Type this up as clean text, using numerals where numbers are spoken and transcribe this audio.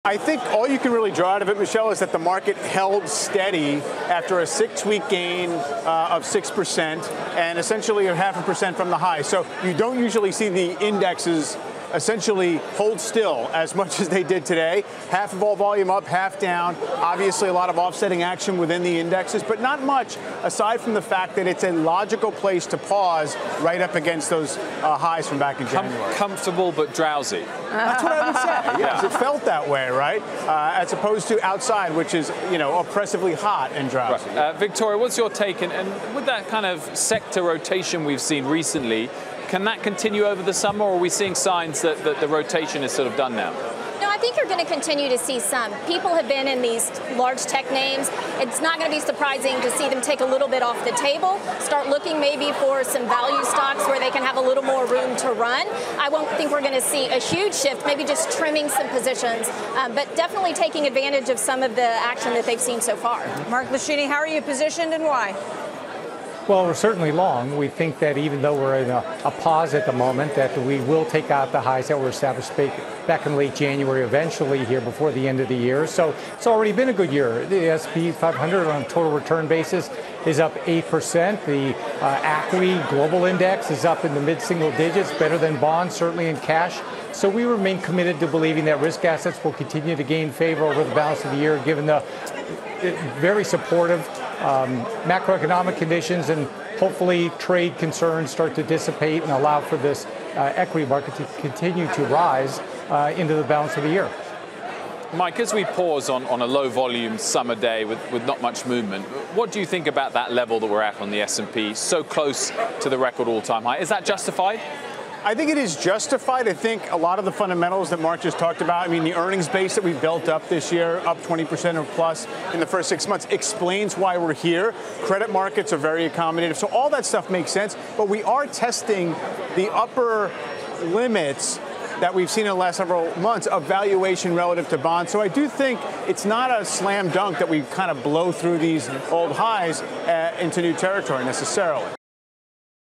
I think all you can really draw out of it, Michelle, is that the market held steady after a 6-week gain of 6% and essentially a 0.5% from the high. So you don't usually see the indexes essentially hold still as much as they did today. Half of all volume up, half down. Obviously a lot of offsetting action within the indexes, but not much aside from the fact that it's a logical place to pause right up against those highs from back in January. Comfortable but drowsy. That's what I would say. Yes, it felt that way, right? As opposed to outside, which is, oppressively hot and drowsy. Right. Victoria, what's your take? And with that kind of sector rotation we've seen recently, can that continue over the summer, or are we seeing signs that the rotation is sort of done now? No, I think you're going to continue to see some. People have been in these large tech names. It's not going to be surprising to see them take a little bit off the table, start looking maybe for some value stocks where they can have a little more room to run. I won't think we're going to see a huge shift, maybe just trimming some positions, but definitely taking advantage of some of the action that they've seen so far. Mark Luschini, how are you positioned and why? Well, we're certainly long. We think that even though we're in a pause at the moment, that we will take out the highs that were established back in late January, eventually here before the end of the year. So it's already been a good year. The S&P 500 on a total return basis is up 8%. The ACWI global index is up in the mid-single digits, better than bonds, certainly in cash. So we remain committed to believing that risk assets will continue to gain favor over the balance of the year, given the very supportive macroeconomic conditions, and hopefully trade concerns start to dissipate and allow for this equity market to continue to rise into the balance of the year. Mike, as we pause on a low volume summer day with not much movement, what do you think about that level that we're at on the S&P, so close to the record all-time high? Is that justified? I think it is justified. I think a lot of the fundamentals that Mark just talked about, the earnings base that we built up this year, up 20% or plus in the first 6 months, explains why we're here. Credit markets are very accommodative. So all that stuff makes sense. But we are testing the upper limits that we've seen in the last several months of valuation relative to bonds. So I do think it's not a slam dunk that we kind of blow through these old highs into new territory necessarily.